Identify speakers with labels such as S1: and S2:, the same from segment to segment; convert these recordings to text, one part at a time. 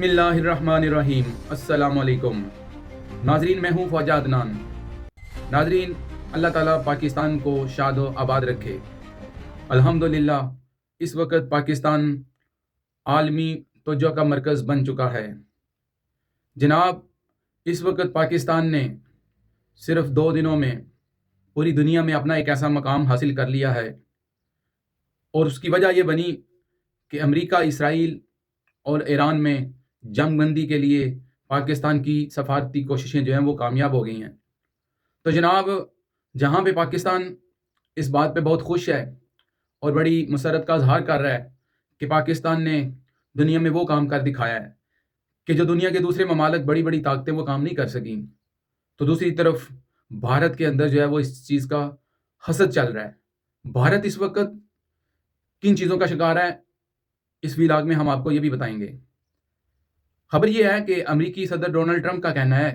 S1: بسم اللہ الرحمن الرحیم۔ السلام علیکم ناظرین، میں ہوں خواجہ عدنان۔ ناظرین، اللہ تعالیٰ پاکستان کو شاد و آباد رکھے۔ الحمدللہ اس وقت پاکستان عالمی توجہ کا مرکز بن چکا ہے۔ جناب، اس وقت پاکستان نے صرف 2 دنوں میں پوری دنیا میں اپنا ایک ایسا مقام حاصل کر لیا ہے، اور اس کی وجہ یہ بنی کہ امریکہ، اسرائیل اور ایران میں جنگ بندی کے لیے پاکستان کی سفارتی کوششیں جو ہیں وہ کامیاب ہو گئی ہیں۔ تو جناب، جہاں پہ پاکستان اس بات پہ بہت خوش ہے اور بڑی مسرت کا اظہار کر رہا ہے کہ پاکستان نے دنیا میں وہ کام کر دکھایا ہے کہ جو دنیا کے دوسرے ممالک، بڑی بڑی طاقتیں وہ کام نہیں کر سکیں، تو دوسری طرف بھارت کے اندر جو ہے وہ اس چیز کا حسد چل رہا ہے۔ بھارت اس وقت کن چیزوں کا شکار ہے، اس ویلاگ میں ہم آپ کو یہ بھی بتائیں گے۔ خبر یہ ہے کہ امریکی صدر ڈونلڈ ٹرمپ کا کہنا ہے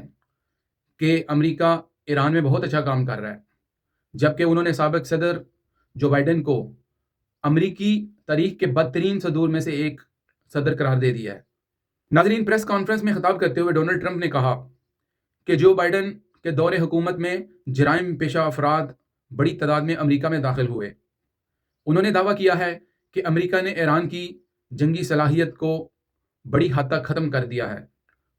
S1: کہ امریکہ ایران میں بہت اچھا کام کر رہا ہے، جبکہ انہوں نے سابق صدر جو بائیڈن کو امریکی تاریخ کے بدترین صدور میں سے ایک صدر قرار دے دیا ہے۔ ناظرین، پریس کانفرنس میں خطاب کرتے ہوئے ڈونلڈ ٹرمپ نے کہا کہ جو بائیڈن کے دور حکومت میں جرائم پیشہ افراد بڑی تعداد میں امریکہ میں داخل ہوئے۔ انہوں نے دعویٰ کیا ہے کہ امریکہ نے ایران کی جنگی صلاحیت کو بڑی حد تک ختم کر دیا ہے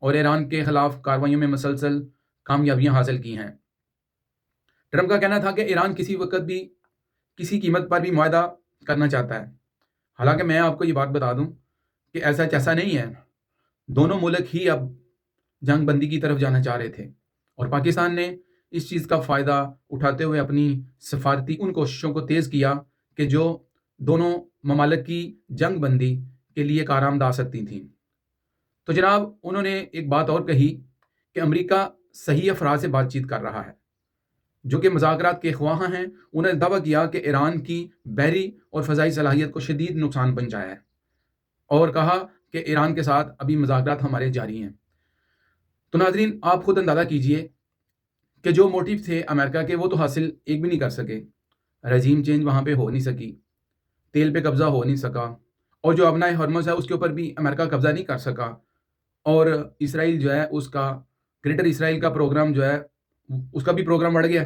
S1: اور ایران کے خلاف کارروائیوں میں مسلسل کامیابیاں حاصل کی ہیں۔ ٹرمپ کا کہنا تھا کہ ایران کسی وقت بھی کسی قیمت پر بھی معاہدہ کرنا چاہتا ہے۔ حالانکہ میں آپ کو یہ بات بتا دوں کہ ایسا نہیں ہے۔ دونوں ملک ہی اب جنگ بندی کی طرف جانا چاہ رہے تھے، اور پاکستان نے اس چیز کا فائدہ اٹھاتے ہوئے اپنی سفارتی ان کوششوں کو تیز کیا کہ جو دونوں ممالک کی جنگ بندی کے لیے کارآمد آ سکتی تھیں۔ تو جناب، انہوں نے ایک بات اور کہی کہ امریکہ صحیح افراد سے بات چیت کر رہا ہے جو کہ مذاکرات کے خواہاں ہیں۔ انہوں نے دعویٰ کیا کہ ایران کی بحری اور فضائی صلاحیت کو شدید نقصان پہنچایا ہے، اور کہا کہ ایران کے ساتھ ابھی مذاکرات ہمارے جاری ہیں۔ تو ناظرین، آپ خود اندازہ کیجئے کہ جو موٹیو تھے امریکہ کے وہ تو حاصل ایک بھی نہیں کر سکے۔ رجیم چینج وہاں پہ ہو نہیں سکی، تیل پہ قبضہ ہو نہیں سکا، اور جو ابنائے ہرمز ہے اس کے اوپر بھی امریکہ قبضہ نہیں کر سکا، اور اسرائیل جو ہے اس کا گریٹر اسرائیل کا پروگرام جو ہے اس کا بھی پروگرام بڑھ گیا۔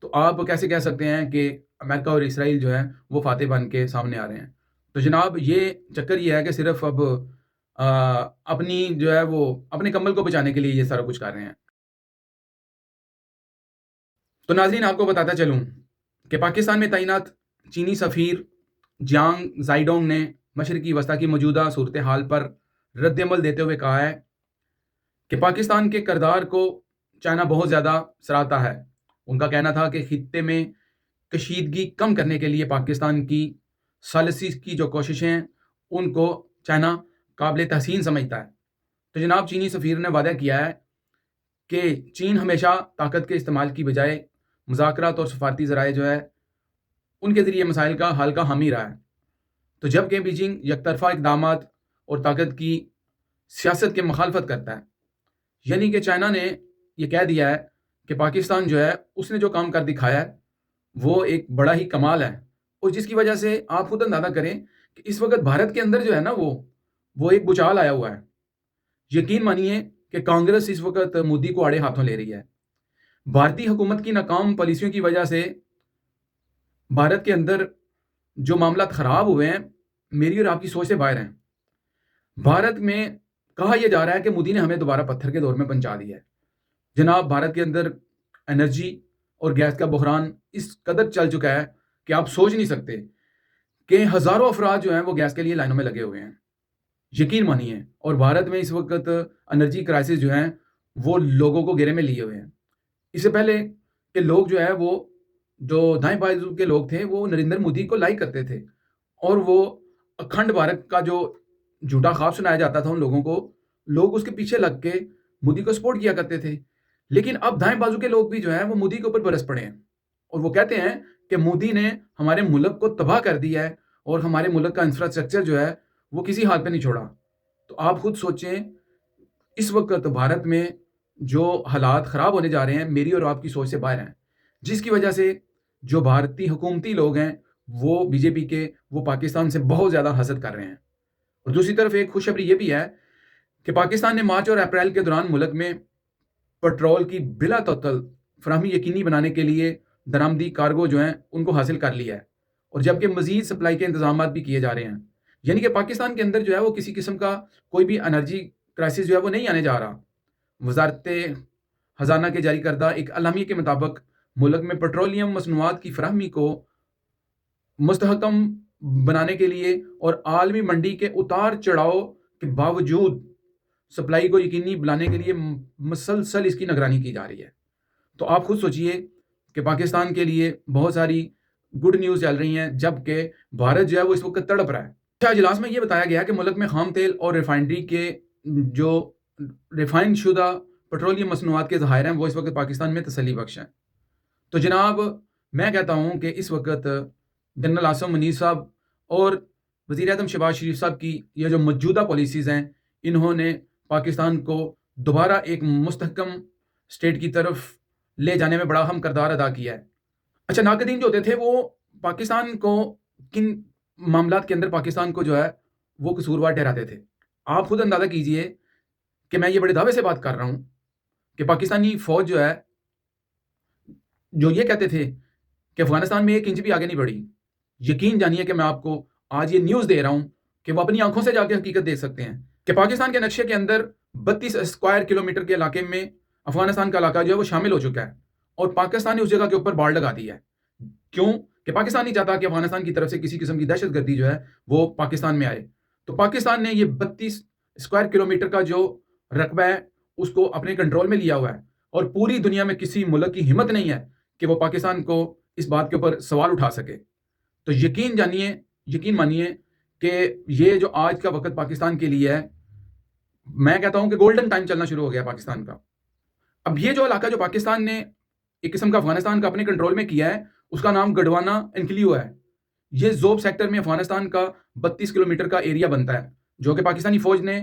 S1: تو آپ کیسے کہہ سکتے ہیں کہ امریکہ اور اسرائیل جو ہے وہ فاتح بن کے سامنے آ رہے ہیں؟ تو جناب، یہ چکر یہ ہے کہ صرف اب اپنی جو ہے وہ اپنے کمبل کو بچانے کے لیے یہ سارا کچھ کر رہے ہیں۔ تو ناظرین، آپ کو بتاتا چلوں کہ پاکستان میں تعینات چینی سفیر جیانگ زائیڈونگ نے مشرقی وسطی کی موجودہ صورتحال پر رد عمل دیتے ہوئے کہا ہے کہ پاکستان کے کردار کو چائنا بہت زیادہ سراہتا ہے۔ ان کا کہنا تھا کہ خطے میں کشیدگی کم کرنے کے لیے پاکستان کی ثالثی کی جو کوششیں ہیں ان کو چائنا قابل تحسین سمجھتا ہے۔ تو جناب، چینی سفیر نے وعدہ کیا ہے کہ چین ہمیشہ طاقت کے استعمال کی بجائے مذاکرات اور سفارتی ذرائع جو ہے ان کے ذریعے مسائل کا حل کا حامی رہا ہے۔ تو جبکہ بیجنگ یک طرفہ اقدامات اور طاقت کی سیاست کے مخالفت کرتا ہے، یعنی کہ چائنا نے یہ کہہ دیا ہے کہ پاکستان جو ہے اس نے جو کام کر دکھایا ہے وہ ایک بڑا ہی کمال ہے، اور جس کی وجہ سے آپ خود اندازہ کریں کہ اس وقت بھارت کے اندر جو ہے نا وہ ایک بچال آیا ہوا ہے۔ یقین مانیے کہ کانگریس اس وقت مودی کو آڑے ہاتھوں لے رہی ہے۔ بھارتی حکومت کی ناکام پالیسیوں کی وجہ سے بھارت کے اندر جو معاملات خراب ہوئے ہیں میری اور آپ کی سوچ سے باہر ہیں۔ بھارت میں کہا یہ جا رہا ہے کہ مودی نے ہمیں دوبارہ پتھر کے دور میں پہنچا دیا ہے۔ جناب، بھارت کے اندر انرجی اور گیس کا بحران اس قدر چل چکا ہے کہ آپ سوچ نہیں سکتے کہ ہزاروں افراد جو ہیں وہ گیس کے لیے لائنوں میں لگے ہوئے ہیں، یقین مانیے۔ اور بھارت میں اس وقت انرجی کرائسس جو ہیں وہ لوگوں کو گھیرے میں لیے ہوئے ہیں۔ اس سے پہلے کہ لوگ جو ہے وہ جو دائیں بازو کے لوگ تھے وہ نریندر مودی کو لائک کرتے تھے، اور وہ اکھنڈ بھارت کا جو جھوٹا خواب سنایا جاتا تھا ان لوگوں کو، لوگ اس کے پیچھے لگ کے مودی کو سپورٹ کیا کرتے تھے۔ لیکن اب دائیں بازو کے لوگ بھی جو ہیں وہ مودی کے اوپر برس پڑے ہیں، اور وہ کہتے ہیں کہ مودی نے ہمارے ملک کو تباہ کر دیا ہے اور ہمارے ملک کا انفراسٹرکچر جو ہے وہ کسی حال پہ نہیں چھوڑا۔ تو آپ خود سوچیں، اس وقت بھارت میں جو حالات خراب ہونے جا رہے ہیں میری اور آپ کی سوچ سے باہر ہیں، جس کی وجہ سے جو بھارتی حکومتی لوگ ہیں وہ بی جے پی کے وہ پاکستان سے بہت زیادہ حسد کر رہے ہیں۔ اور دوسری طرف ایک خوشخبری یہ بھی ہے کہ پاکستان نے مارچ اور اپریل کے دوران ملک میں پٹرول کی بلا تعطل فراہمی یقینی بنانے کے لیے درآمدی کارگو جو ہیں ان کو حاصل کر لیا ہے، اور جبکہ مزید سپلائی کے انتظامات بھی کیے جا رہے ہیں. یعنی کہ پاکستان کے اندر جو ہے وہ کسی قسم کا کوئی بھی انرجی کرائسس جو ہے وہ نہیں آنے جا رہا. وزارت خزانہ کے جاری کردہ ایک اعلامیے کے مطابق ملک میں پٹرولیم مصنوعات کی فراہمی کو مستحکم بنانے کے لیے اور عالمی منڈی کے اتار چڑھاؤ کے باوجود سپلائی کو یقینی بنانے کے لیے مسلسل اس کی نگرانی کی جا رہی ہے. تو آپ خود سوچئے کہ پاکستان کے لیے بہت ساری گڈ نیوز چل رہی ہیں، جبکہ بھارت جو ہے وہ اس وقت تڑپ رہا ہے. اچھا، اجلاس میں یہ بتایا گیا کہ ملک میں خام تیل اور ریفائنری کے جو ریفائن شدہ پیٹرولیم مصنوعات کے ذخائر ہیں وہ اس وقت پاکستان میں تسلی بخش ہیں. تو جناب میں کہتا ہوں کہ اس وقت جنرل عاصم منیر صاحب اور وزیر اعظم شہباز شریف صاحب کی یہ جو موجودہ پالیسیز ہیں، انہوں نے پاکستان کو دوبارہ ایک مستحکم اسٹیٹ کی طرف لے جانے میں بڑا اہم کردار ادا کیا ہے. اچھا، ناقدین جو ہوتے تھے وہ پاکستان کو کن معاملات کے اندر پاکستان کو جو ہے وہ قصوروار ٹھہراتے تھے. آپ خود اندازہ کیجئے کہ میں یہ بڑے دعوے سے بات کر رہا ہوں کہ پاکستانی فوج جو ہے، جو یہ کہتے تھے کہ افغانستان میں 1 انچ بھی آگے نہیں بڑھی، یقین جانیے کہ میں آپ کو آج یہ نیوز دے رہا ہوں کہ وہ اپنی آنکھوں سے جا کے حقیقت دیکھ سکتے ہیں کہ پاکستان کے نقشے کے اندر 32 اسکوائر کلومیٹر کے علاقے میں افغانستان کا علاقہ جو ہے وہ شامل ہو چکا ہے، اور پاکستان نے اس جگہ کے اوپر بار لگا دی ہے. کیوں؟ کہ پاکستان نہیں چاہتا کہ افغانستان کی طرف سے کسی قسم کی دہشت گردی جو ہے وہ پاکستان میں آئے. تو پاکستان نے یہ 32 اسکوائر کلومیٹر کا جو رقبہ ہے اس کو اپنے کنٹرول میں لیا ہوا ہے، اور پوری دنیا میں کسی ملک کی ہمت نہیں ہے کہ وہ پاکستان کو اس بات کے اوپر سوال اٹھا سکے. تو یقین مانیے کہ یہ جو آج کا وقت پاکستان کے لیے ہے، میں کہتا ہوں کہ گولڈن ٹائم چلنا شروع ہو گیا پاکستان کا. اب یہ جو علاقہ جو پاکستان نے ایک قسم کا افغانستان کا اپنے کنٹرول میں کیا ہے، اس کا نام گڈوانا انکلیو ہے. یہ زوب سیکٹر میں افغانستان کا 32 کلومیٹر کا ایریا بنتا ہے، جو کہ پاکستانی فوج نے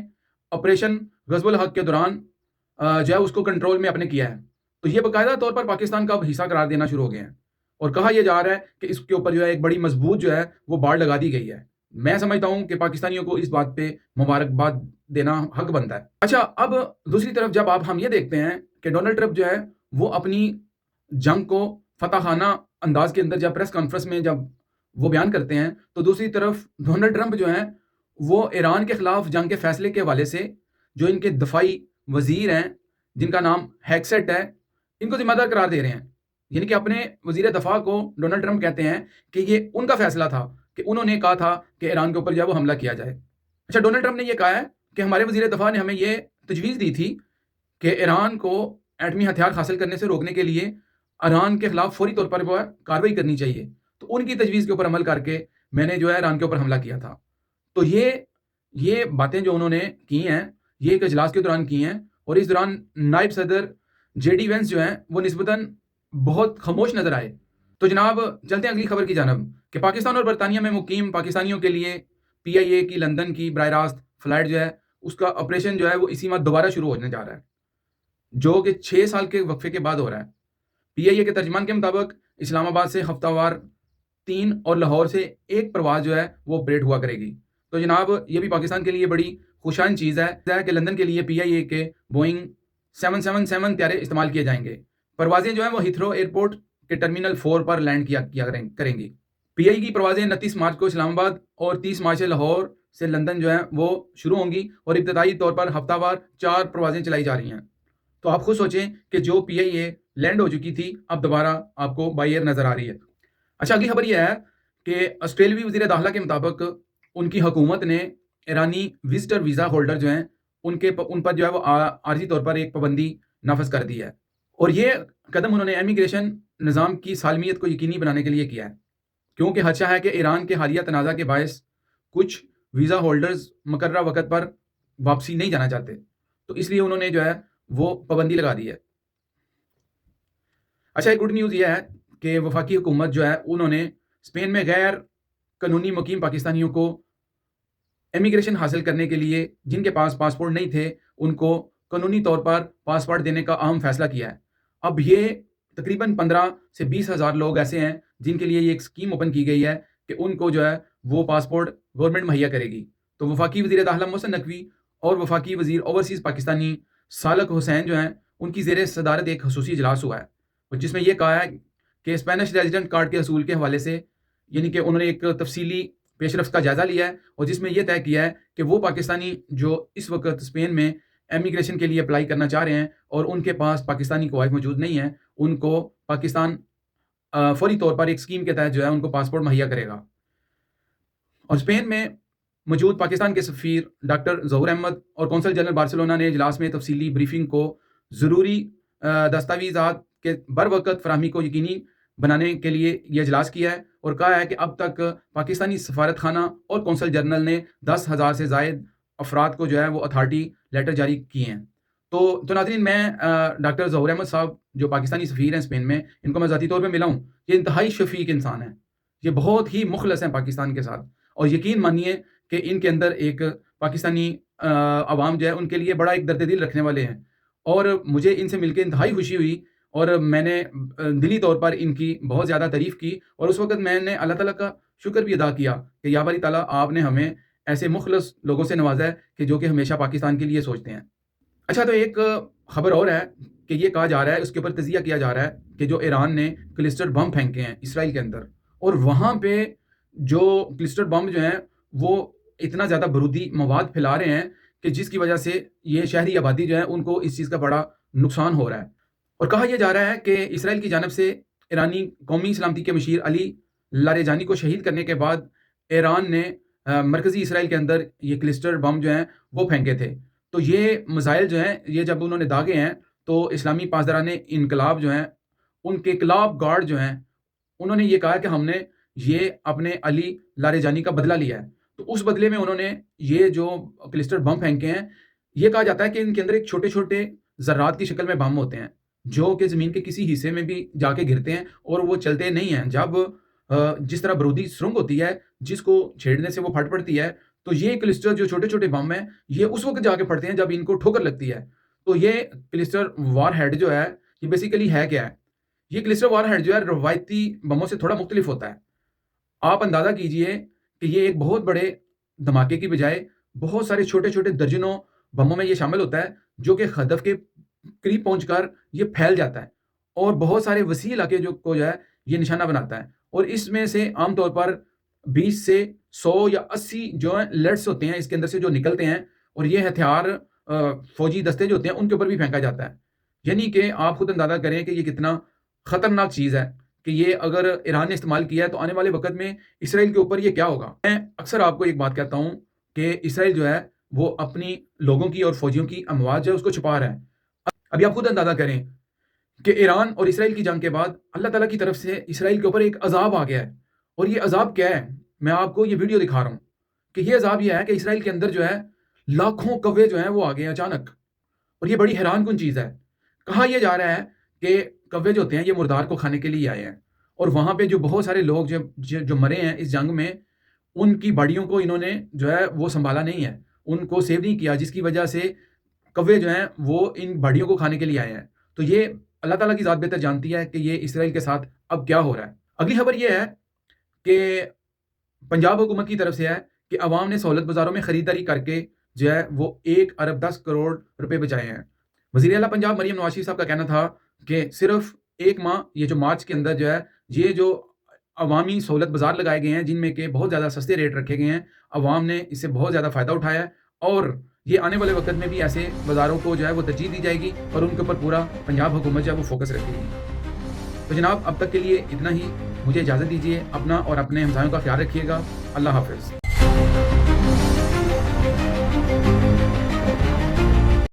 S1: آپریشن غزو الحق کے دوران جو ہے اس کو کنٹرول میں اپنے کیا ہے. تو یہ باقاعدہ طور پر پاکستان کا حصہ قرار دینا شروع ہو گئے ہیں، اور کہا یہ جا رہا ہے کہ اس کے اوپر جو ہے ایک بڑی مضبوط جو ہے وہ باڑ لگا دی گئی ہے. میں سمجھتا ہوں کہ پاکستانیوں کو اس بات پہ مبارکباد دینا حق بنتا ہے. اچھا، اب دوسری طرف جب آپ ہم یہ دیکھتے ہیں کہ ڈونلڈ ٹرمپ جو ہے وہ اپنی جنگ کو فتح خانہ انداز کے اندر جب پریس کانفرنس میں جب وہ بیان کرتے ہیں، تو دوسری طرف ڈونلڈ ٹرمپ جو ہیں وہ ایران کے خلاف جنگ کے فیصلے کے حوالے سے جو ان کے دفاعی وزیر ہیں جن کا نام ہیکسٹ ہے، ان کو ذمہ دار قرار دے رہے ہیں. یعنی کہ اپنے وزیر دفاع کو ڈونلڈ ٹرمپ کہتے ہیں کہ یہ ان کا فیصلہ تھا کہ انہوں نے کہا تھا کہ ایران کے اوپر جو ہے وہ حملہ کیا جائے. اچھا، ڈونلڈ ٹرمپ نے یہ کہا ہے کہ ہمارے وزیر دفاع نے ہمیں یہ تجویز دی تھی کہ ایران کو ایٹمی ہتھیار حاصل کرنے سے روکنے کے لیے ایران کے خلاف فوری طور پر وہ کارروائی کرنی چاہیے. تو ان کی تجویز کے اوپر عمل کر کے میں نے جو ہے ایران کے اوپر حملہ کیا تھا. تو یہ باتیں جو انہوں نے کی ہیں یہ ایک اجلاس کے دوران کی ہیں، اور اس دوران نائب صدر جے ڈی وینس جو ہیں وہ نسبتاً بہت خاموش نظر آئے. تو جناب چلتے ہیں اگلی خبر کی جانب کہ پاکستان اور برطانیہ میں مقیم پاکستانیوں کے لیے پی آئی اے کی لندن کی براہ راست فلائٹ جو ہے اس کا آپریشن جو ہے وہ اسی ماہ دوبارہ شروع ہونے جا رہا ہے، جو کہ 6 سال کے وقفے کے بعد ہو رہا ہے. پی آئی اے کے ترجمان کے مطابق اسلام آباد سے ہفتہ وار 3 اور لاہور سے 1 پرواز جو ہے وہ آپریٹ ہوا کرے گی. تو جناب یہ بھی پاکستان کے لیے بڑی خوشائن چیز ہے کہ لندن کے لیے پی آئی اے کے بوئنگ 777 طیارے استعمال کیے جائیں گے. پروازیں جو ہیں وہ ہیتھرو ایئرپورٹ کے ٹرمینل 4 پر لینڈ کیا کریں گی. پی آئی کی پروازیں 29 مارچ کو اسلام آباد اور 30 مارچ سے لاہور سے لندن جو ہیں وہ شروع ہوں گی، اور ابتدائی طور پر ہفتہ وار 4 پروازیں چلائی جا رہی ہیں. تو آپ خود سوچیں کہ جو پی آئی اے لینڈ ہو چکی تھی اب دوبارہ آپ کو بائی ایئر نظر آ رہی ہے. اچھا، اگلی خبر یہ ہے کہ آسٹریلوی وزیر داخلہ کے مطابق ان کی حکومت نے ایرانی وزٹر ویزا ہولڈر جو ہیں ان پر جو ہے وہ عارضی طور پر ایک پابندی نافذ کر دی ہے، اور یہ قدم انہوں نے امیگریشن نظام کی سالمیت کو یقینی بنانے کے لیے کیا ہے، کیونکہ خدشہ ہے کہ ایران کے حالیہ تنازع کے باعث کچھ ویزا ہولڈرز مقررہ وقت پر واپسی نہیں جانا چاہتے، تو اس لیے انہوں نے جو ہے وہ پابندی لگا دی ہے. اچھا، ایک گڈ نیوز یہ ہے کہ وفاقی حکومت جو ہے انہوں نے اسپین میں غیر قانونی مقیم پاکستانیوں کو امیگریشن حاصل کرنے کے لیے جن کے پاس پاسپورٹ نہیں تھے ان کو قانونی طور پر پاسپورٹ دینے کا اہم فیصلہ کیا ہے. اب یہ تقریباً 15 سے 20 ہزار لوگ ایسے ہیں جن کے لیے یہ ایک اسکیم اوپن کی گئی ہے کہ ان کو جو ہے وہ پاسپورٹ گورنمنٹ مہیا کرے گی. تو وفاقی وزیر داخلہ محسن نقوی اور وفاقی وزیر اوورسیز پاکستانی سالک حسین جو ہیں ان کی زیر صدارت ایک خصوصی اجلاس ہوا ہے، اور جس میں یہ کہا ہے کہ اسپینش ریزیڈنٹ کارڈ کے حصول کے حوالے سے یعنی کہ انہوں نے ایک تفصیلی پیش رفت کا جائزہ لیا ہے، اور جس میں یہ طے کیا ہے کہ وہ پاکستانی جو اس وقت اسپین میں امیگریشن کے لیے اپلائی کرنا چاہ رہے ہیں اور ان کے پاس پاکستانی کوائف موجود نہیں ہے، ان کو پاکستان فوری طور پر ایک اسکیم کے تحت جو ہے ان کو پاسپورٹ مہیا کرے گا۔ اور اسپین میں موجود پاکستان کے سفیر ڈاکٹر ظہور احمد اور قونصل جنرل بارسلونا نے اجلاس میں تفصیلی بریفنگ کو ضروری دستاویزات کے بروقت فراہمی کو یقینی بنانے کے لیے یہ اجلاس کیا ہے، اور کہا ہے کہ اب تک پاکستانی سفارت خانہ اور قونصل جنرل نے 10,000 سے زائد افراد کو جو ہے وہ اتھارٹی لیٹر جاری کیے ہیں۔ تو ناظرین، میں ڈاکٹر ظہور احمد صاحب جو پاکستانی سفیر ہیں اسپین میں، ان کو میں ذاتی طور پہ ملا ہوں۔ یہ انتہائی شفیق انسان ہیں، یہ بہت ہی مخلص ہیں پاکستان کے ساتھ، اور یقین مانیے کہ ان کے اندر ایک پاکستانی عوام جو ہے ان کے لیے بڑا ایک درد دل رکھنے والے ہیں، اور مجھے ان سے مل کے انتہائی خوشی ہوئی، اور میں نے دلی طور پر ان کی بہت زیادہ تعریف کی، اور اس وقت میں نے اللہ تعالیٰ کا شکر بھی ادا کیا کہ یا باری تعالیٰ آپ نے ہمیں ایسے مخلص لوگوں سے نوازا ہے کہ جو کہ ہمیشہ پاکستان کے لیے سوچتے ہیں۔ اچھا، تو ایک خبر اور ہے کہ یہ کہا جا رہا ہے، اس کے اوپر تجزیہ کیا جا رہا ہے کہ جو ایران نے کلسٹر بم پھینکے ہیں اسرائیل کے اندر، اور وہاں پہ جو کلسٹر بم جو ہیں وہ اتنا زیادہ بارودی مواد پھیلا رہے ہیں کہ جس کی وجہ سے یہ شہری آبادی جو ہے ان کو اس چیز کا بڑا نقصان ہو رہا ہے۔ اور کہا یہ جا رہا ہے کہ اسرائیل کی جانب سے ایرانی قومی سلامتی کے مشیر علی لاریجانی کو شہید کرنے کے بعد ایران نے مرکزی اسرائیل کے اندر یہ کلسٹر بم جو ہیں وہ پھینکے تھے۔ تو یہ مسائل جو ہیں یہ جب انہوں نے داغے ہیں تو اسلامی پاسداران انقلاب جو ہیں ان کے کلاب گارڈ جو ہیں انہوں نے یہ کہا کہ ہم نے یہ اپنے علی لاریجانی کا بدلہ لیا ہے۔ تو اس بدلے میں انہوں نے یہ جو کلسٹر بم پھینکے ہیں، یہ کہا جاتا ہے کہ ان کے اندر ایک چھوٹے چھوٹے ذرات کی شکل میں بم ہوتے ہیں جو کہ زمین کے کسی حصے میں بھی جا کے گرتے ہیں اور وہ چلتے نہیں ہیں۔ جب جس طرح بارودی سرنگ ہوتی ہے جس کو چھیڑنے سے وہ پھٹ پڑتی ہے، تو یہ کلسٹر جو چھوٹے چھوٹے بم ہیں یہ اس وقت جا کے پڑتے ہیں جب ان کو ٹھوکر لگتی ہے۔ تو یہ کلسٹر وار ہیڈ جو ہے یہ بیسیکلی ہے کیا ہے؟ یہ کلسٹر وار ہیڈ جو ہے روایتی بموں سے تھوڑا مختلف ہوتا ہے۔ آپ اندازہ کیجئے کہ یہ ایک بہت بڑے دھماکے کی بجائے بہت سارے چھوٹے چھوٹے درجنوں بموں میں یہ شامل ہوتا ہے جو کہ ہدف کے قریب پہنچ کر یہ پھیل جاتا ہے اور بہت سارے وسیع علاقے جو ہے یہ نشانہ بناتا ہے، اور اس میں سے عام طور پر 20 سے 100 یا 80 جو ہیں لیڈس ہوتے ہیں اس کے اندر سے جو نکلتے ہیں، اور یہ ہتھیار فوجی دستے جو ہوتے ہیں ان کے اوپر بھی پھینکا جاتا ہے۔ یعنی کہ آپ خود اندازہ کریں کہ یہ کتنا خطرناک چیز ہے کہ یہ اگر ایران نے استعمال کیا ہے تو آنے والے وقت میں اسرائیل کے اوپر یہ کیا ہوگا۔ میں اکثر آپ کو ایک بات کہتا ہوں کہ اسرائیل جو ہے وہ اپنی لوگوں کی اور فوجیوں کی اموات جو ہے اس کو چھپا رہا ہے۔ ابھی آپ خود اندازہ کریں کہ ایران اور اسرائیل کی جنگ کے بعد اللہ تعالیٰ کی طرف سے اسرائیل کے اوپر ایک عذاب آ گیا ہے، اور یہ عذاب کیا ہے؟ میں آپ کو یہ ویڈیو دکھا رہا ہوں کہ یہ عذاب یہ ہے کہ اسرائیل کے اندر جو ہے لاکھوں کوے جو ہیں وہ آ گئے ہیں اچانک، اور یہ بڑی حیران کن چیز ہے۔ کہا یہ جا رہا ہے کہ کوے جو ہوتے ہیں یہ مردار کو کھانے کے لیے آئے ہیں، اور وہاں پہ جو بہت سارے لوگ جو مرے ہیں اس جنگ میں ان کی باڈیوں کو انہوں نے جو ہے وہ سنبھالا نہیں ہے، ان کو سیو نہیں کیا، جس کی وجہ سے کوے جو ہیں وہ ان باڈیوں کو کھانے کے لیے آئے ہیں۔ تو یہ اللہ تعالیٰ کی ذات بہتر جانتی ہے کہ یہ اسرائیل کے ساتھ اب کیا ہو رہا ہے۔ اگلی خبر یہ ہے کہ پنجاب حکومت کی طرف سے ہے کہ عوام نے سہولت بازاروں میں خریداری کر کے جو ہے وہ 1 ارب 10 کروڑ روپے بچائے ہیں۔ وزیر اعلیٰ پنجاب مریم نواز شریف صاحب کا کہنا تھا کہ صرف 1 ماہ یہ جو مارچ کے اندر جو ہے یہ جو عوامی سہولت بازار لگائے گئے ہیں جن میں کہ بہت زیادہ سستے ریٹ رکھے گئے ہیں، عوام نے اس سے بہت زیادہ فائدہ اٹھایا ہے، اور یہ آنے والے وقت میں بھی ایسے بازاروں کو جو ہے وہ ترجیح دی جائے گی اور ان کے اوپر پورا پنجاب حکومت جو ہے وہ فوکس رکھے گی۔ تو جناب اب تک کے لیے اتنا ہی، مجھے اجازت دیجیے، اپنا اور اپنے ہمسایوں کا خیال رکھیے گا۔ اللہ حافظ۔